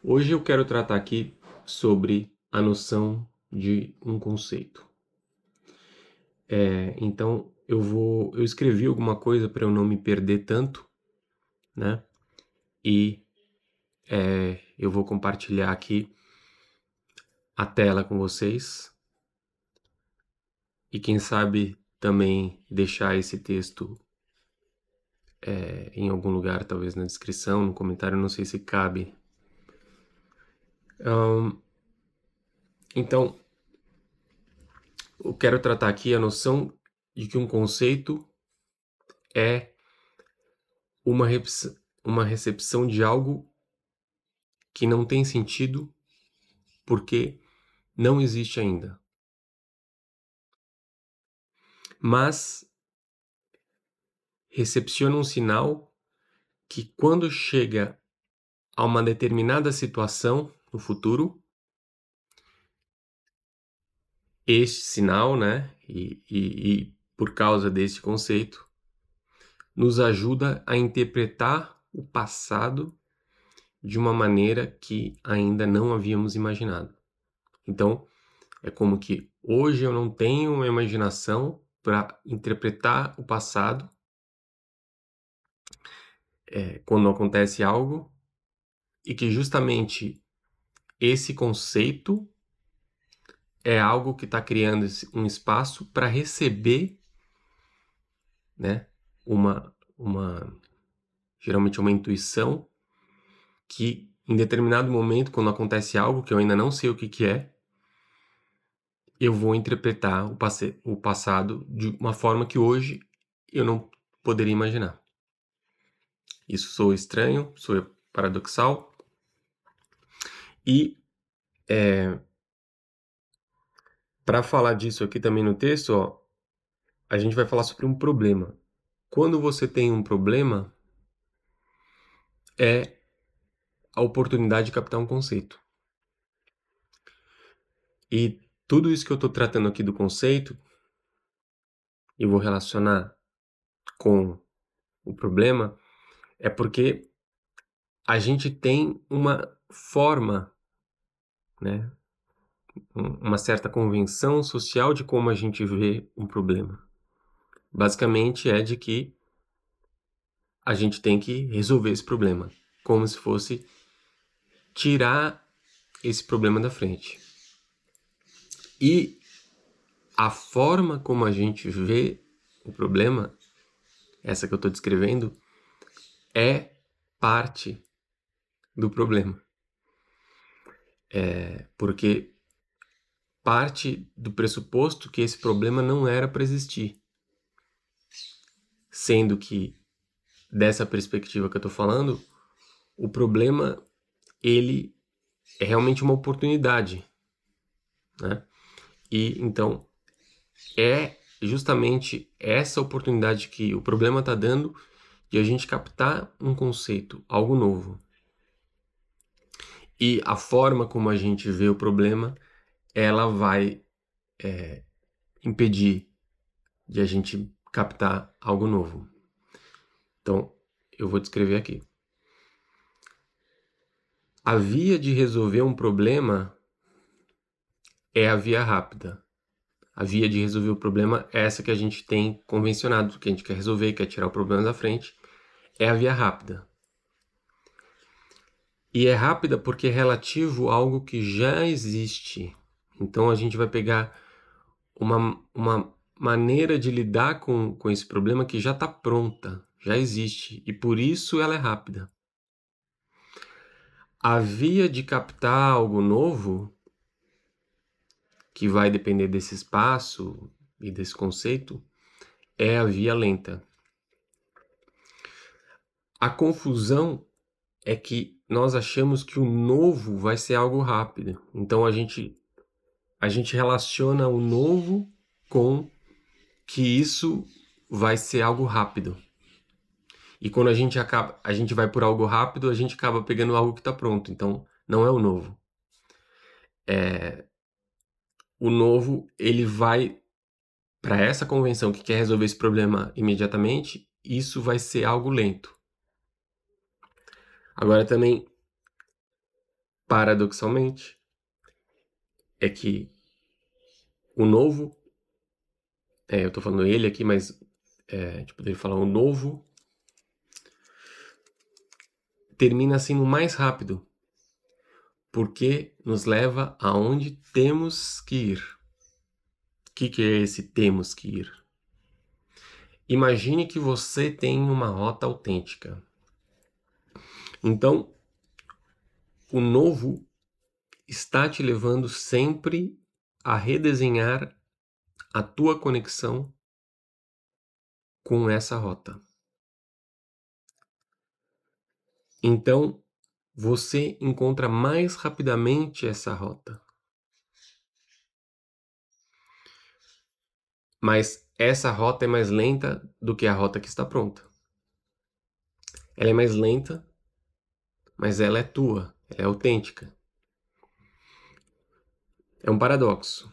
Hoje eu quero tratar aqui sobre a noção de um conceito. Então eu escrevi alguma coisa para eu não me perder tanto, né? E eu vou compartilhar aqui a tela com vocês e quem sabe também deixar esse texto em algum lugar, talvez na descrição, no comentário, não sei se cabe. Então, eu quero tratar aqui a noção de que um conceito é uma recepção de algo que não tem sentido porque não existe ainda. Mas recepciona um sinal que quando chega a uma determinada situação no futuro, este sinal, né, e por causa deste conceito, nos ajuda a interpretar o passado de uma maneira que ainda não havíamos imaginado. Então, é como que hoje eu não tenho uma imaginação para interpretar o passado quando acontece algo, e que justamente esse conceito é algo que está criando um espaço para receber, né, uma geralmente uma intuição que em determinado momento, quando acontece algo que eu ainda não sei o que é, eu vou interpretar o passado de uma forma que hoje eu não poderia imaginar. Isso soa estranho, soa paradoxal, e para falar disso aqui também no texto, ó, a gente vai falar sobre um problema. Quando você tem um problema, é a oportunidade de captar um conceito. E tudo isso que eu estou tratando aqui do conceito, e vou relacionar com o problema, é porque a gente tem uma forma, né, uma certa convenção social de como a gente vê um problema. Basicamente é de que a gente tem que resolver esse problema, como se fosse tirar esse problema da frente. E a forma como a gente vê o problema, essa que eu estou descrevendo, é parte do problema. Porque parte do pressuposto que esse problema não era para existir. Sendo que, dessa perspectiva que eu estou falando, o problema, ele é realmente uma oportunidade, né? E, então, é justamente essa oportunidade que o problema está dando de a gente captar um conceito, algo novo. E a forma como a gente vê o problema, ela vai impedir de a gente captar algo novo. Então, eu vou descrever aqui. A via de resolver um problema é a via rápida. A via de resolver o problema é essa que a gente tem convencionado, que a gente quer resolver, quer tirar o problema da frente, é a via rápida. E é rápida porque é relativo a algo que já existe. Então a gente vai pegar uma maneira de lidar com esse problema que já está pronta, já existe, e por isso ela é rápida. A via de captar algo novo, que vai depender desse espaço e desse conceito, é a via lenta. A confusão é que nós achamos que o novo vai ser algo rápido. Então a gente relaciona o novo com que isso vai ser algo rápido. E quando a gente vai por algo rápido, a gente acaba pegando algo que está pronto. Então não é o novo. O novo, ele vai para essa convenção que quer resolver esse problema imediatamente, isso vai ser algo lento. Agora também paradoxalmente, é que o novo, eu tô falando ele aqui, mas a gente poderia falar o novo, termina sendo mais rápido, porque nos leva aonde temos que ir. O que é esse temos que ir? Imagine que você tem uma rota autêntica. Então, o novo está te levando sempre a redesenhar a tua conexão com essa rota. Então, você encontra mais rapidamente essa rota. Mas essa rota é mais lenta do que a rota que está pronta. Ela é mais lenta, mas ela é tua, ela é autêntica. É um paradoxo.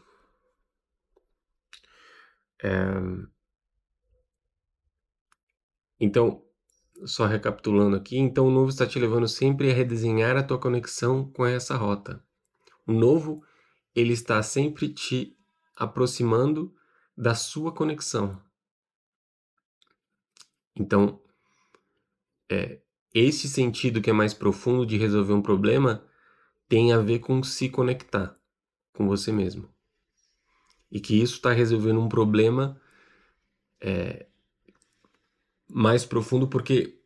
Então, só recapitulando aqui, então o novo está te levando sempre a redesenhar a tua conexão com essa rota. O novo, ele está sempre te aproximando da sua conexão. Então, esse sentido que é mais profundo de resolver um problema tem a ver com se conectar com você mesmo. E que isso está resolvendo um problema mais profundo, porque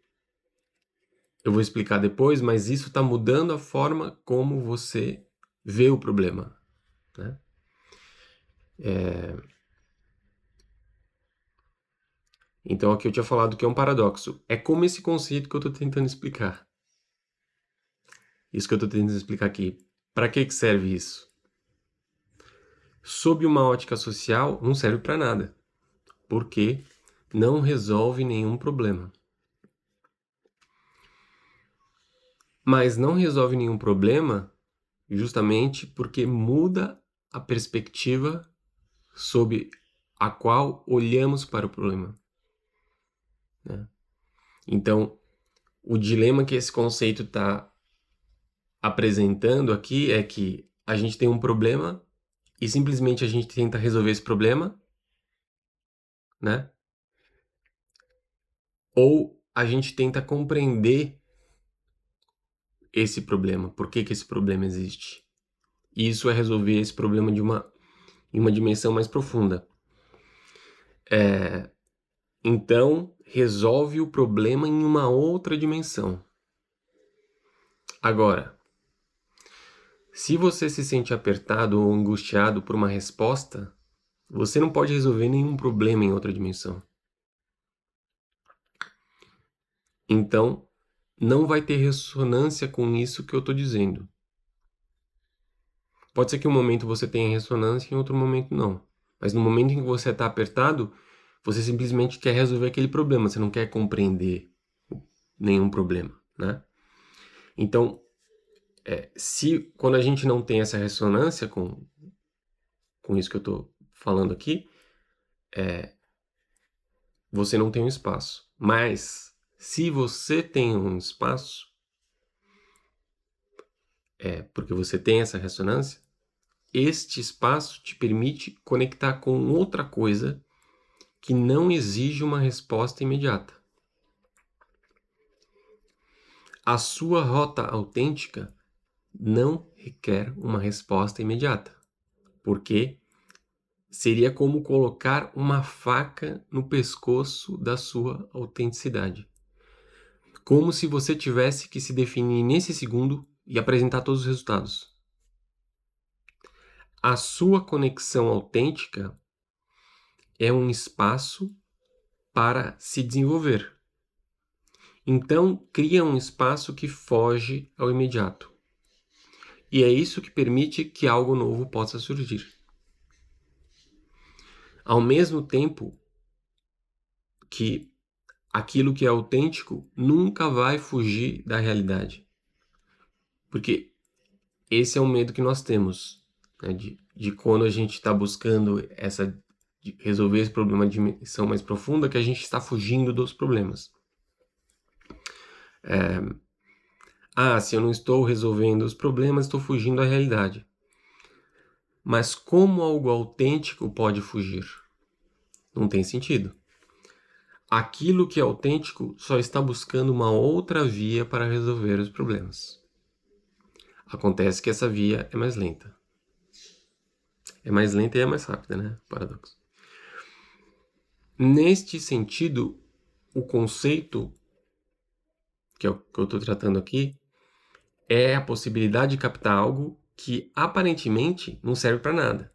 eu vou explicar depois, mas isso está mudando a forma como você vê o problema, né? Então aqui eu tinha falado que é um paradoxo. É como esse conceito que eu estou tentando explicar. Isso que eu estou tentando explicar aqui. Para que serve isso? Sob uma ótica social, não serve para nada, porque não resolve nenhum problema. Mas não resolve nenhum problema justamente porque muda a perspectiva sob a qual olhamos para o problema, né? Então, o dilema que esse conceito está apresentando aqui é que a gente tem um problema e simplesmente a gente tenta resolver esse problema, né? Ou a gente tenta compreender esse problema, por que esse problema existe. E isso é resolver esse problema em uma dimensão mais profunda. Então, resolve o problema em uma outra dimensão. Agora, se você se sente apertado ou angustiado por uma resposta, você não pode resolver nenhum problema em outra dimensão. Então, não vai ter ressonância com isso que eu estou dizendo. Pode ser que um momento você tenha ressonância e em outro momento não. Mas no momento em que você está apertado, você simplesmente quer resolver aquele problema, você não quer compreender nenhum problema, né? Então, quando a gente não tem essa ressonância com isso que eu estou falando aqui, você não tem um espaço. Mas, se você tem um espaço, porque você tem essa ressonância, este espaço te permite conectar com outra coisa que não exige uma resposta imediata. A sua rota autêntica não requer uma resposta imediata, porque seria como colocar uma faca no pescoço da sua autenticidade. Como se você tivesse que se definir nesse segundo e apresentar todos os resultados. A sua conexão autêntica é um espaço para se desenvolver. Então, cria um espaço que foge ao imediato. E é isso que permite que algo novo possa surgir. Ao mesmo tempo que aquilo que é autêntico nunca vai fugir da realidade. Porque esse é o medo que nós temos, né? De quando a gente está buscando de resolver esse problema de dimensão mais profunda, que a gente está fugindo dos problemas. Ah, se eu não estou resolvendo os problemas, estou fugindo da realidade. Mas como algo autêntico pode fugir? Não tem sentido. Aquilo que é autêntico só está buscando uma outra via para resolver os problemas. Acontece que essa via é mais lenta. É mais lenta e é mais rápida, né? Paradoxo. Neste sentido, o conceito que é o que eu estou tratando aqui é a possibilidade de captar algo que aparentemente não serve para nada,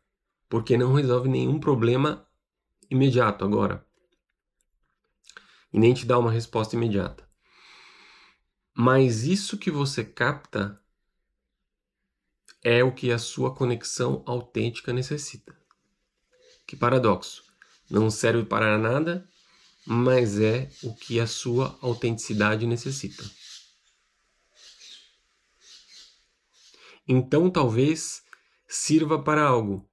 porque não resolve nenhum problema imediato agora e nem te dá uma resposta imediata. Mas isso que você capta é o que a sua conexão autêntica necessita. Que paradoxo! Não serve para nada, mas é o que a sua autenticidade necessita. Então talvez sirva para algo,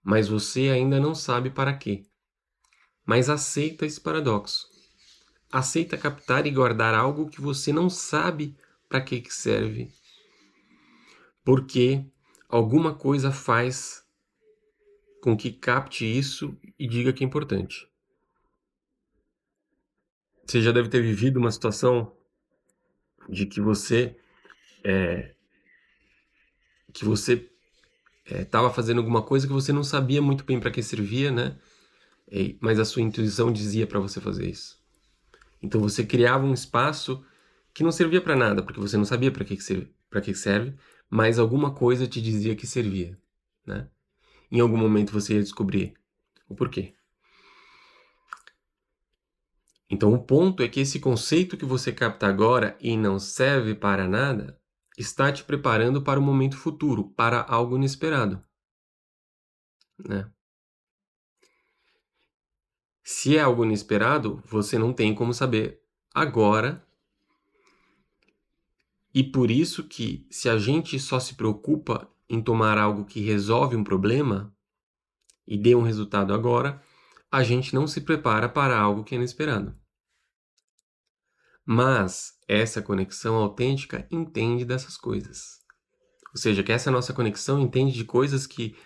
mas você ainda não sabe para quê. Mas aceita esse paradoxo. Aceita captar e guardar algo que você não sabe para que serve, porque alguma coisa faz com que capte isso e diga que é importante. Você já deve ter vivido uma situação de que você estava fazendo alguma coisa que você não sabia muito bem para que servia, né? Mas a sua intuição dizia para você fazer isso. Então você criava um espaço que não servia para nada, porque você não sabia para que serve, mas alguma coisa te dizia que servia, né? Em algum momento você ia descobrir o porquê. Então o ponto é que esse conceito que você capta agora e não serve para nada está te preparando para o momento futuro, para algo inesperado, né? Se é algo inesperado, você não tem como saber agora. E por isso que, se a gente só se preocupa em tomar algo que resolve um problema e dê um resultado agora, a gente não se prepara para algo que é inesperado. Mas essa conexão autêntica entende dessas coisas. Ou seja, que essa nossa conexão entende de coisas que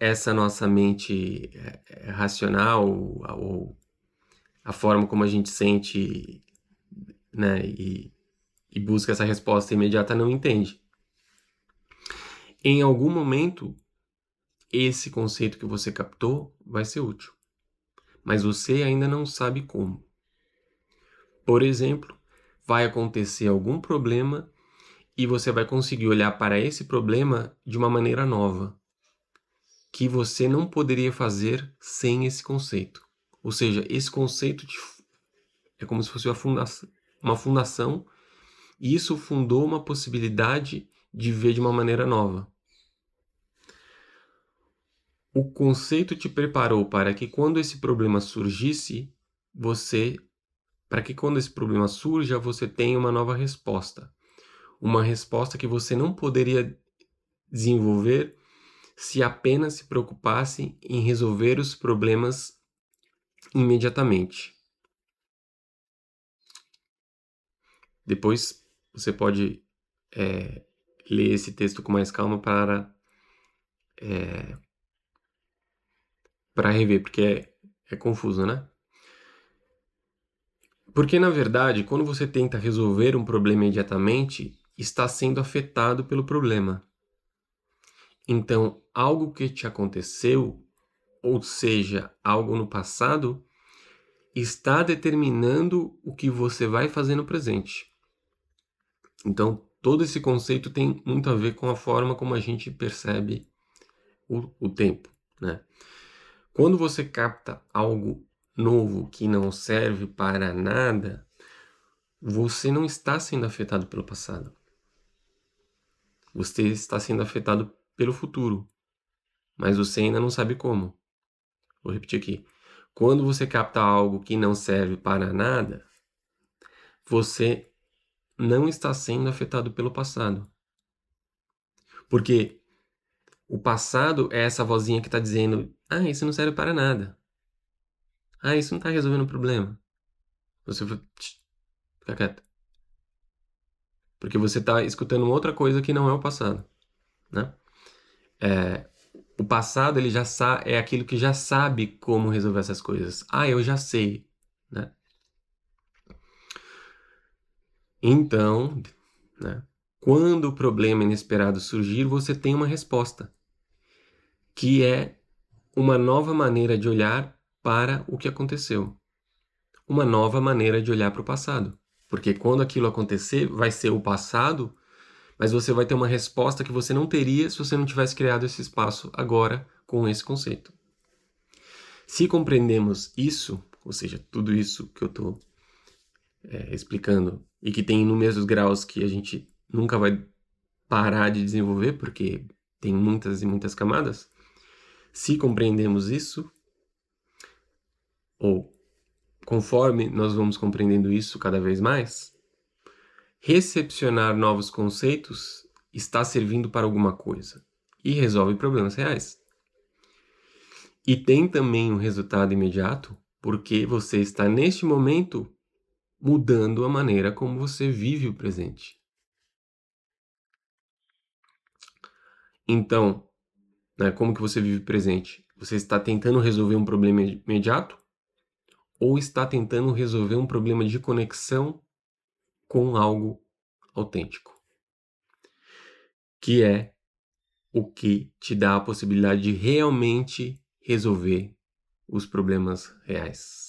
essa nossa mente racional ou a forma como a gente sente, né, e busca essa resposta imediata não entende. Em algum momento, esse conceito que você captou vai ser útil, mas você ainda não sabe como. Por exemplo, vai acontecer algum problema e você vai conseguir olhar para esse problema de uma maneira nova, que você não poderia fazer sem esse conceito. Ou seja, esse conceito é como se fosse uma fundação, e isso fundou uma possibilidade de ver de uma maneira nova. O conceito te preparou para que quando esse problema surgisse, para que quando esse problema surja, você tenha uma nova resposta. Uma resposta que você não poderia desenvolver se apenas se preocupasse em resolver os problemas imediatamente. Depois você pode ler esse texto com mais calma para rever, porque é confuso, né? Porque, na verdade, quando você tenta resolver um problema imediatamente, está sendo afetado pelo problema. Então, algo que te aconteceu, ou seja, algo no passado, está determinando o que você vai fazer no presente. Então, todo esse conceito tem muito a ver com a forma como a gente percebe o tempo, né? Quando você capta algo novo que não serve para nada, você não está sendo afetado pelo passado. Você está sendo afetado pelo futuro, mas você ainda não sabe como. Vou repetir aqui. Quando você capta algo que não serve para nada, você não está sendo afetado pelo passado. Porque o passado é essa vozinha que está dizendo: ah, isso não serve para nada. Ah, isso não está resolvendo o problema. Você fica quieto. porque você está escutando uma outra coisa que não é o passado, né? O passado ele é aquilo que já sabe como resolver essas coisas. Ah, eu já sei, né? Então, né? Quando o problema inesperado surgir, você tem uma resposta, que é uma nova maneira de olhar para o que aconteceu, uma nova maneira de olhar para o passado. Porque quando aquilo acontecer, vai ser o passado, mas você vai ter uma resposta que você não teria se você não tivesse criado esse espaço agora com esse conceito. Se compreendemos isso, ou seja, tudo isso que eu estou explicando e que tem inúmeros graus que a gente nunca vai parar de desenvolver, porque tem muitas e muitas camadas, se compreendemos isso, ou conforme nós vamos compreendendo isso cada vez mais, recepcionar novos conceitos está servindo para alguma coisa e resolve problemas reais. E tem também um resultado imediato, porque você está neste momento mudando a maneira como você vive o presente. Então, né, como que você vive o presente? Você está tentando resolver um problema imediato ou está tentando resolver um problema de conexão com algo autêntico, que é o que te dá a possibilidade de realmente resolver os problemas reais.